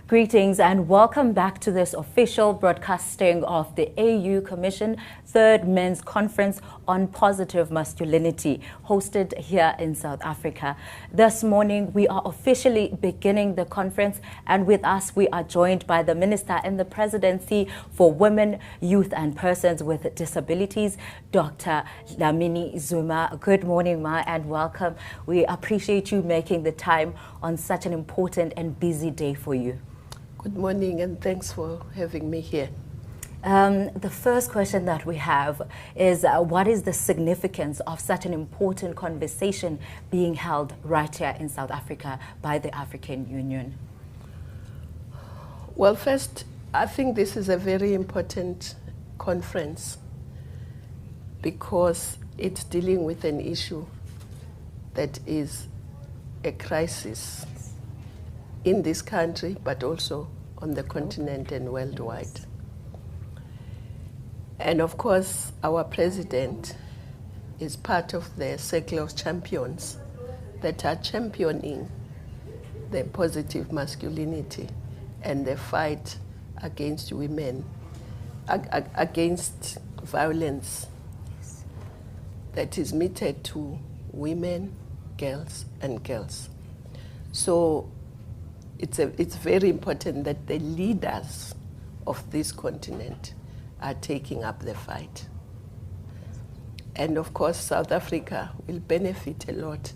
Greetings and welcome back to this official broadcasting of the AU Commission Third Men's Conference on Positive Masculinity, hosted here in South Africa. This morning, we are officially beginning the conference, and with us, we are joined by the Minister in the Presidency for Women, Youth and Persons with Disabilities, Dr. Dlamini-Zuma. Good morning, Ma, and welcome. We appreciate you making the time on such an important and busy day for you. Good morning, and thanks for having me here. The first question that we have is, what is the significance of such an important conversation being held right here in South Africa by the African Union? Well, first, I think this is a very important conference because it's dealing with an issue that is a crisis in this country, but also on the continent and worldwide. And of course, our president is part of the circle of champions that are championing the positive masculinity and the fight against women, against violence that is meted to women, girls, and girls. So it's very important that the leaders of this continent are taking up the fight. And of course, South Africa will benefit a lot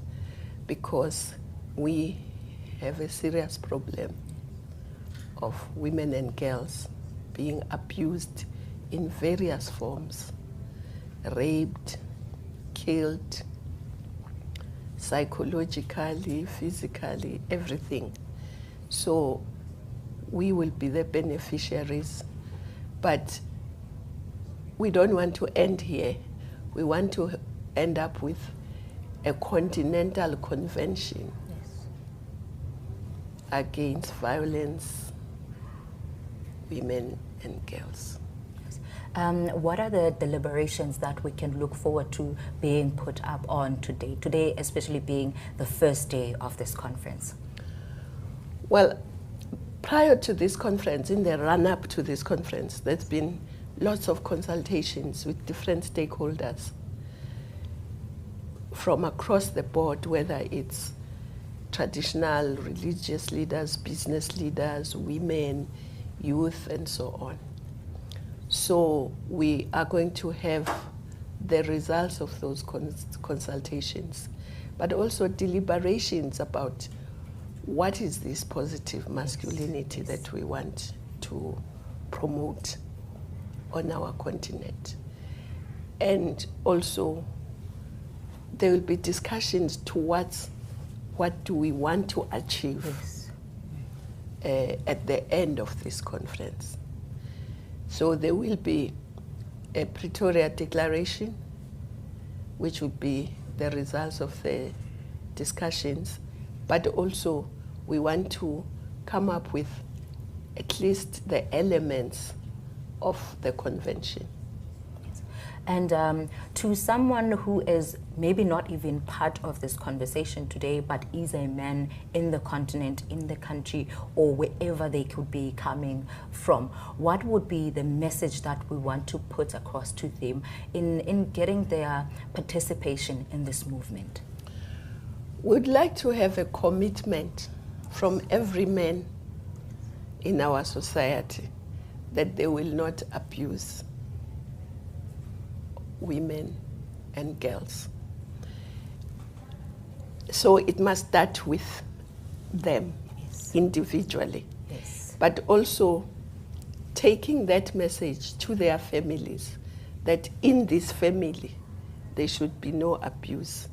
because we have a serious problem of women and girls being abused in various forms, raped, killed, psychologically, physically, everything. So we will be the beneficiaries, but we don't want to end here. We want to end up with a continental convention against violence, women and girls. What are the deliberations that we can look forward to being put up on today? Today especially being the first day of this conference. Well, prior to this conference, in the run-up to this conference, there's been lots of consultations with different stakeholders from across the board, whether it's traditional religious leaders, business leaders, women, youth, and so on. So we are going to have the results of those consultations, but also deliberations about what is this positive masculinity that we want to promote on our continent. And also, there will be discussions towards what do we want to achieve at the end of this conference. So there will be a Pretoria Declaration, which will be the results of the discussions, but also we want to come up with at least the elements of the convention. And to someone who is maybe not even part of this conversation today, but is a man in the continent, in the country, or wherever they could be coming from, what would be the message that we want to put across to them in getting their participation in this movement? We'd like to have a commitment from every man in our society that they will not abuse women and girls. So it must start with them individually, but also taking that message to their families that in this family there should be no abuse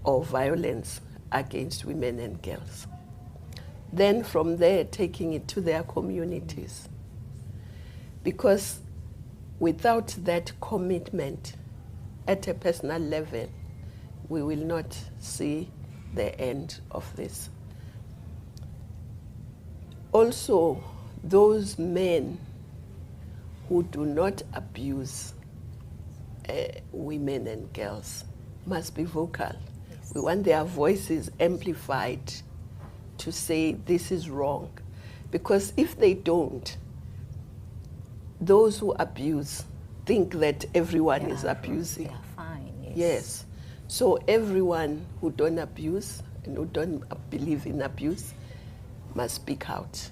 or violence against women and girls. Then from there, taking it to their communities. Because without that commitment at a personal level, we will not see the end of this. Also, those men who do not abuse women and girls must be vocal. We want their voices amplified to say this is wrong. Because if they don't, those who abuse think that everyone is abusing. They are fine, yes. Yes. So everyone who don't abuse and who don't believe in abuse must speak out.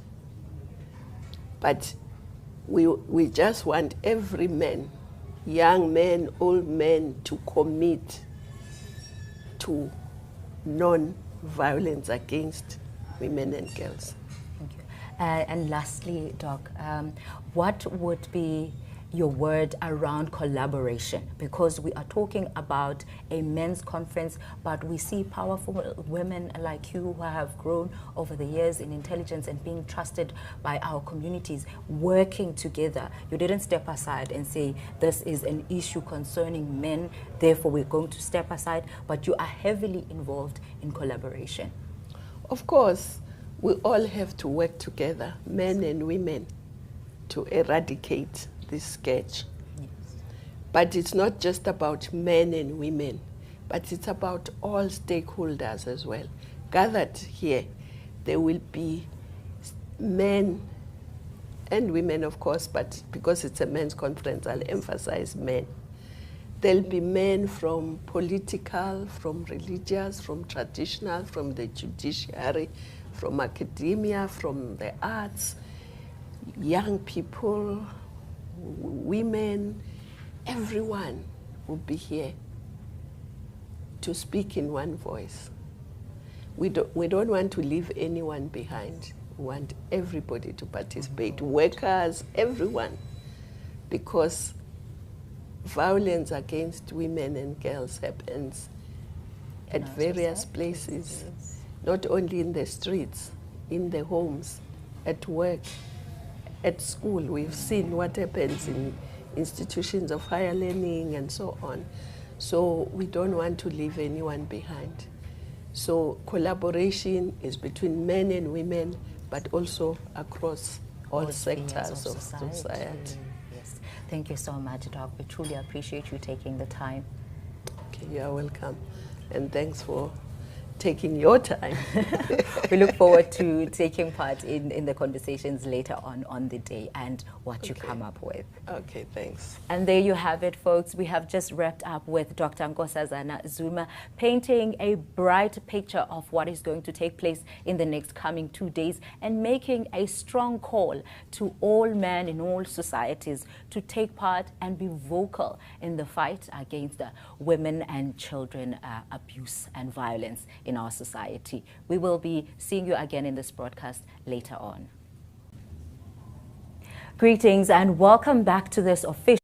But we just want every man, young men, old men, to commit to non-violence against women and girls. Thank you. And lastly, Doc, what would be your word around collaboration? Because we are talking about a men's conference, but we see powerful women like you who have grown over the years in intelligence and being trusted by our communities working together. You didn't step aside and say this is an issue concerning men, therefore we're going to step aside, but you are heavily involved in collaboration. Of course, we all have to work together, men and women, to eradicate this scourge. Yes. But it's not just about men and women, but it's about all stakeholders as well. Gathered here, there will be men and women, of course, but because it's a men's conference, I'll emphasize men. There'll be men from political, from religious, from traditional, from the judiciary, from academia, from the arts, young people, women, everyone will be here to speak in one voice. We don't want to leave anyone behind. We want everybody to participate, workers, everyone, because violence against women and girls happens at various places, not only in the streets, in the homes, at work, at school. We've seen what happens in institutions of higher learning and so on. So we don't want to leave anyone behind. So collaboration is between men and women, but also across all sectors of society. Yes. Thank you so much, Doc. We truly appreciate you taking the time. Okay, you are welcome. And thanks for taking your time. We look forward to taking part in the conversations later on the day and what you come up with. Okay, thanks. And there you have it, folks. We have just wrapped up with Dr. Nkosazana Zuma painting a bright picture of what is going to take place in the next coming 2 days and making a strong call to all men in all societies to take part and be vocal in the fight against women and children abuse and violence in our society. We will be seeing you again in this broadcast later on. Greetings and welcome back to this official